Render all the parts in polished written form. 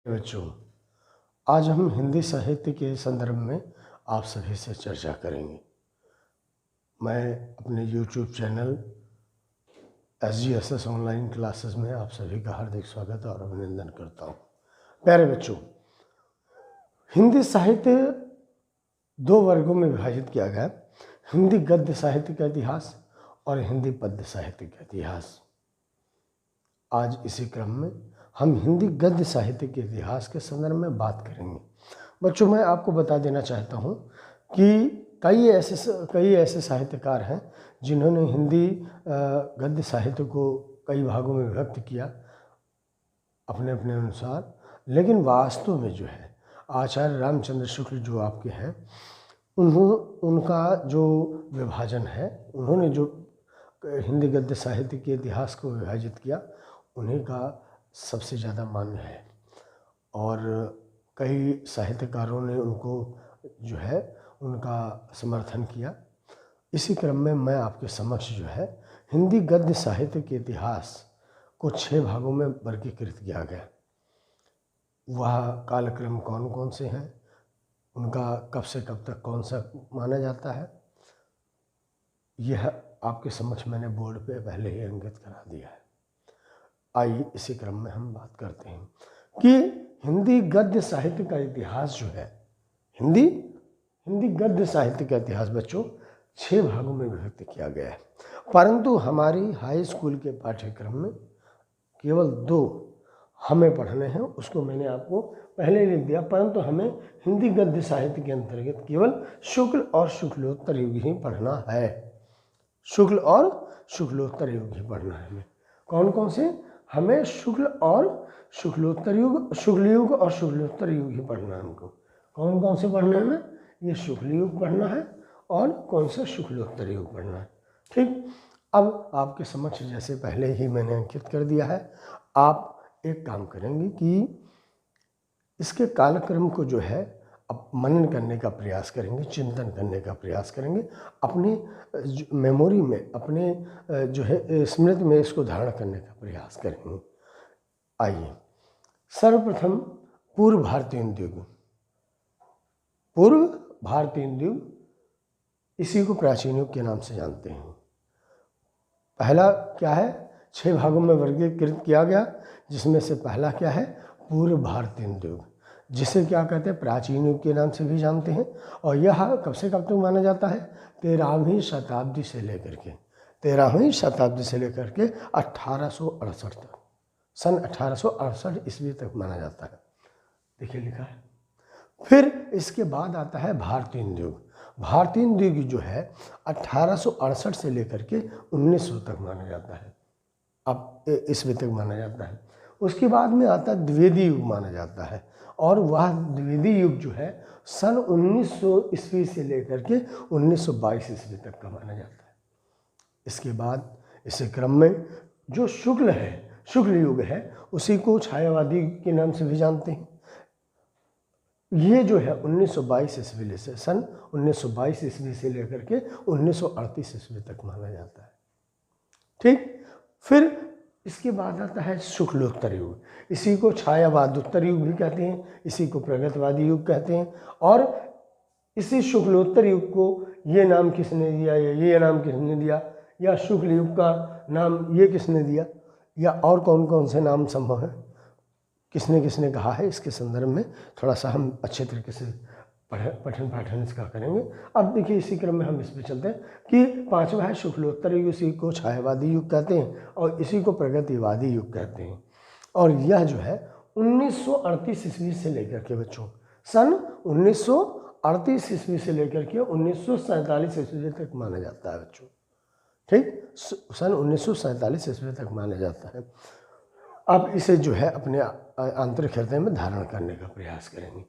बच्चों, आज हम हिंदी साहित्य के संदर्भ में आप सभी से चर्चा करेंगे। मैं अपने YouTube channel SGSS online classes में आप सभी का हार्दिक स्वागत और अभिनंदन करता हूँ। प्यारे बच्चों, हिंदी साहित्य दो वर्गों में विभाजित किया गया, हिंदी गद्य साहित्य का इतिहास और हिंदी पद्य साहित्य का इतिहास। आज इसी क्रम में हम हिंदी गद्य साहित्य के इतिहास के संदर्भ में बात करेंगे। बच्चों, मैं आपको बता देना चाहता हूँ कि कई ऐसे साहित्यकार हैं जिन्होंने हिंदी गद्य साहित्य को कई भागों में विभक्त किया अपने अपने अनुसार, लेकिन वास्तव में जो है आचार्य रामचंद्र शुक्ल जो आपके हैं, उनका जो विभाजन है, उन्होंने जो हिंदी गद्य साहित्य के इतिहास को विभाजित किया, उन्हीं का सबसे ज़्यादा मान्य है। और कई साहित्यकारों ने उनको जो है उनका समर्थन किया। इसी क्रम में मैं आपके समक्ष जो है हिंदी गद्य साहित्य के इतिहास को 6 भागों में वर्गीकृत किया गया। वह कालक्रम कौन कौन से हैं, उनका कब से कब तक कौन सा माना जाता है, यह आपके समक्ष मैंने बोर्ड पे पहले ही अंकित करा दिया है। आइए इसी क्रम में हम बात करते हैं कि हिंदी गद्य साहित्य का इतिहास जो है, हिंदी गद्य साहित्य का इतिहास बच्चों 6 भागों में विभक्त किया गया है, परंतु हमारी हाई स्कूल के पाठ्यक्रम में केवल 2 हमें पढ़ने हैं। उसको मैंने आपको पहले लिख दिया, परंतु हमें हिंदी गद्य साहित्य के अंतर्गत केवल शुक्ल और शुक्लोत्तर युग ही पढ़ना है। शुक्ल और शुक्लोत्तर युग ही पढ़ना है हमें। कौन कौन से? हमें शुक्ल और शुक्लोत्तर युग, शुक्ल युग और शुक्लोत्तर युग ही पढ़ना है हमको। कौन कौन से पढ़ने हैं? ये शुक्ल युग पढ़ना है और कौन सा शुक्लोत्तर युग पढ़ना है। ठीक, अब आपके समक्ष जैसे पहले ही मैंने अंकित कर दिया है, आप एक काम करेंगे कि इसके कालक्रम को जो है अब मनन करने का प्रयास करेंगे, चिंतन करने का प्रयास करेंगे, अपने मेमोरी में, अपने जो है स्मृति में इसको धारण करने का प्रयास करेंगे। आइए, सर्वप्रथम पूर्व भारतीय युग। पूर्व भारतीय युग, इसी को प्राचीन युग के नाम से जानते हैं। पहला क्या है? 6 भागों में वर्गीकृत किया गया, जिसमें से पहला क्या है? पूर्व भारतीय युग, जिसे क्या कहते हैं? प्राचीन युग के नाम से भी जानते हैं। और यह कब से कब तक माना जाता है? 13वीं शताब्दी से लेकर के 13वीं शताब्दी से लेकर के 1868 तक, सन 1868 ईस्वी तक माना जाता है। देखिए लिखा है। फिर इसके बाद आता है भारतीय युग। भारतीय युग जो है 1868 से लेकर के 1900 तक माना जाता है, अब ईस्वी तक माना जाता है। उसके बाद में आता है द्विवेदी युग माना जाता है, और वह द्विवेदी युग जो है सन 1900 ईस्वी से लेकर के 1922 ईस्वी तक का माना जाता है। इसके बाद इसी क्रम में जो शुक्ल है, शुक्ल युग है, उसी को छायावादी के नाम से भी जानते हैं। ये जो है 1922 ईस्वी से, सन 1922 ईस्वी से लेकर के 1938 ईस्वी तक माना जाता है। ठीक, फिर इसके बाद आता है शुक्लोत्तर युग। इसी को छायावादोत्तर युग भी कहते हैं, इसी को प्रगतिवादी युग कहते हैं। और इसी शुक्लोत्तर युग को ये नाम किसने दिया, ये नाम किसने दिया, या शुक्ल युग का नाम ये किसने दिया, या और कौन कौन से नाम संभव है, किसने किसने कहा है, इसके संदर्भ में थोड़ा सा हम अच्छे तरीके से पठन पाठन इसका करेंगे। अब देखिए इसी क्रम में हम इस पर चलते हैं कि 5वां है शुक्लोत्तर युग, इसी को छायावादी युग कहते हैं और इसी को प्रगतिवादी युग कहते हैं। और यह जो है 1938 ईस्वी से लेकर के बच्चों, सन 1938 ईस्वी से लेकर के 1947 ईस्वी तक माना जाता है बच्चों। ठीक, सन 1947 ईस्वी तक माना जाता है। अब इसे जो है अपने आंतरिक हृदय में धारण करने का प्रयास करेंगे।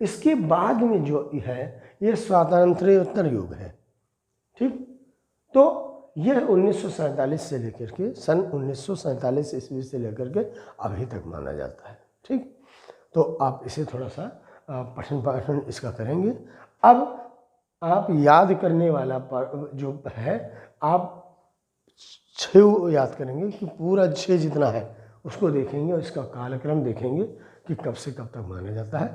इसके बाद में जो है ये स्वातंत्र्योत्तर युग है। ठीक, तो यह 1947 से लेकर के सन 1947 ईस्वी से लेकर के अभी तक माना जाता है। ठीक, तो आप इसे थोड़ा सा पठन पाठन इसका करेंगे। अब आप याद करने वाला जो है, आप 6 याद करेंगे कि पूरा 6 जितना है उसको देखेंगे और इसका कालक्रम देखेंगे कि कब से कब तक माना जाता है,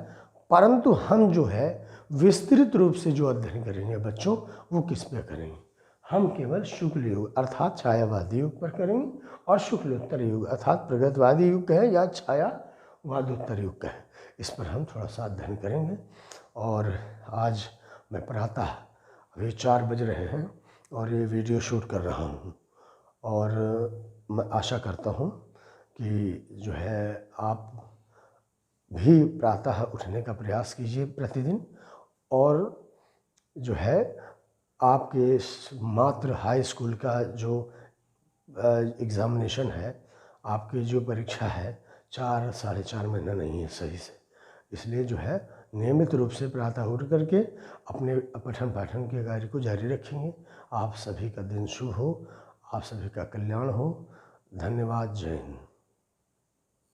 परंतु हम जो है विस्तृत रूप से जो अध्ययन करेंगे बच्चों, वो किस पे करेंगे? हम केवल शुक्ल युग अर्थात छायावादी युग पर करेंगे, और शुक्लोत्तर युग अर्थात प्रगतवादी युग कहें या छायावादोत्तर युग कहें, इस पर हम थोड़ा सा अध्ययन करेंगे। और आज मैं प्रातः अभी 4 बज रहे हैं और ये वीडियो शूट कर रहा हूँ, और मैं आशा करता हूँ कि जो है आप भी प्रातः उठने का प्रयास कीजिए प्रतिदिन, और जो है आपके मात्र हाई स्कूल का जो एग्ज़ामिनेशन है, आपकी जो परीक्षा है 4 साढ़े 4 महीना नहीं है सही से, इसलिए जो है नियमित रूप से प्रातः उठ करके अपने पठन पाठन के कार्य को जारी रखेंगे। आप सभी का दिन शुभ हो, आप सभी का कल्याण हो। धन्यवाद। जय हिंद।